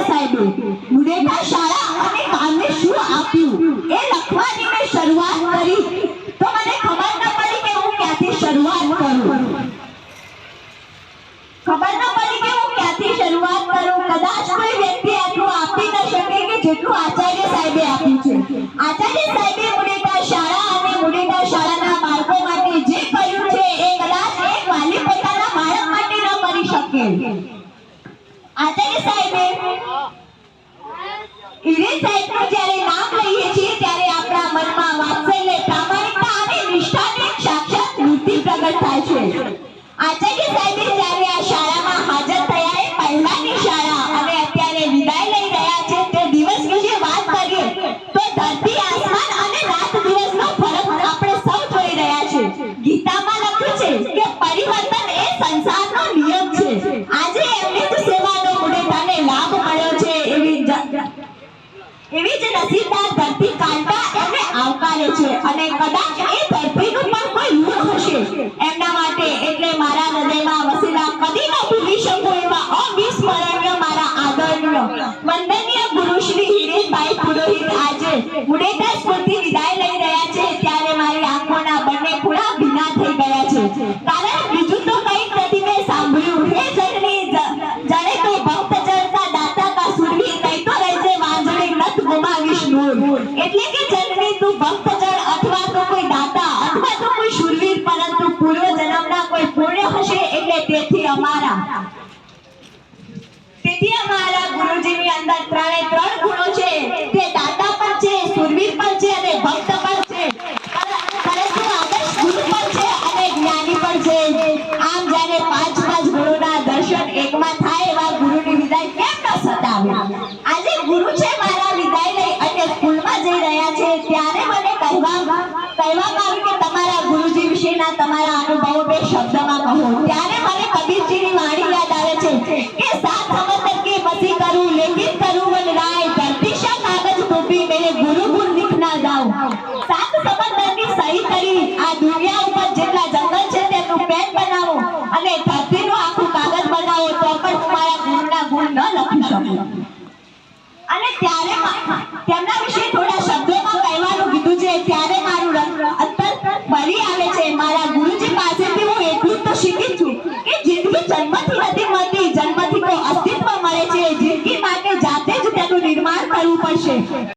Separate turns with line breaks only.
સાહેબે મુડેઠા શાળા અને કામને શું આપ્યું એ લખવાની મેં શરૂઆત કરી તો મને ખબર ન પડી કે હું ક્યાંથી શરૂઆત કરું કદાચ કોઈ વ્યક્તિ આટલું આપી ન શકે કે જેટલું આચાર્ય સાહેબે આપ્યું છે આચાર્ય સાહેબે મુડેઠા શાળા અને મુડેઠા શાળાના બાળકો માટે જે કર્યું છે એ કદાચ એક વાલી પોતાના બાળક માટે ન કરી શકે આચાર્ય સાહેબે ઈરે સાહેબનું જ્યારે નામ લઈએ છીએ ત્યારે આપણા મનમાં વાત્સલ્ય પ્રામાણિકતા અને નિષ્ઠાની સાક્ષાત મૂર્તિ પ્રગટ થાય છે આચાર્ય સાહેબે જ્યારે આ શાળામાં હાજર થયા એ પહેલાની શાળા અને અત્યારે વિદાય લઈ રહ્યા છે તે દિવસ વિશે વાત કરીએ તો ધરતી આસમાન અને રાત દિવસનો ફરક આપણે સૌ જોઈ રહ્યા છે ગીતામાં લખ્યું છે કે પરિવર્તન એ સંસારનો નિયમ છે આજે એમની જ સેવાનો મુડેઠાને લાભ મળ્યો છે એવી જ નસીબદાર ધરતી કાંટા એમને આવકારે છે અને કદાચ એ ધરતીનું પણ કોઈ ઋણ હશે એમના માટે એટલે મારા હૃદયમાં વસેલા કદી ન ભૂલી શકું એવા અવિસ્મરણીય મારા આદરણીય વંદનીય ગુરુ શ્રી હિરેનભાઈ પુરોહિત આજે મુડેઠા સ્કૂલથી વિદાય લઈ રહ્યા છે ત્યારે મારી આંખોના બંને ખૂણા ભીના થઈ ગયા છે કારણ બીજું તો કંઈ નથી મેં સાંભળ્યું હે જનની જાણે તો ભક્ત જનતા દાતા કા સુરવીર નહીં તો રહેજે વાંજણી નત ગુમાવીશ નૂર એટલે કે જનની તું ભક્ત જન અથવા તો કોઈ દાતા અથવા તો કોઈ શૂરવીર પરંતુ પૂર્વ જન્મના કોઈ પુણ્ય હશે એટલે તેથી અમારા ગુરુજીની અંદર ત્રણે ત્રણ ગુણો છે તે દાતા પણ છે શૂરવીર પણ છે અને ભક્ત પણ છે પરંતુ આદર્શ ગુરુ પણ છે અને જ્ઞાની પણ છે આમ જ્યારે પાંચ ગુણોના દર્શન એકમાં થાય એવા ગુરુની વિદાય કેમ ન સતાવે આજે ગુરુ છે મારા વિદાય લઈ અને સ્કૂલમાં જઈ રહ્યા છે ત્યારે મને કહેવામાં આવ્યું કે તમારા ગુરુજી વિશેના તમારા અનુભવો બે શબ્દમાં કહો ત્યારે મને કબીરજીની વાણી યાદ આવે છે કે સાત સમંદર के मसी करूं लेकिन करूं वन राय धरती शा कागज टोपी मेरे गुरु गुण लिख ना जाऊं सात समंदर ની સહી કરી આ દુનિયા ઉપર જેટલા જંગલ છે તેનું પેન બનાવો અને ધરતીનું આખું કાગળ બનાવો તો પણ તમારા ગુણના ગુણ ન લખી શકો અને ત્યારે તેમના વિશે થોડા શબ્દોમાં કહેવાનું કીધું છે ત્યારે મારું અંતર ભરી આવે છે મારા ગુરુજી પાસેથી હું એટલું તો શીખી છું કે જિંદગી જન્મથી નથી મળતી જન્મથી તો અસ્તિત્વ મળે છે જિંદગી માટે જાતે જ તેનું નિર્માણ કરવું પડશે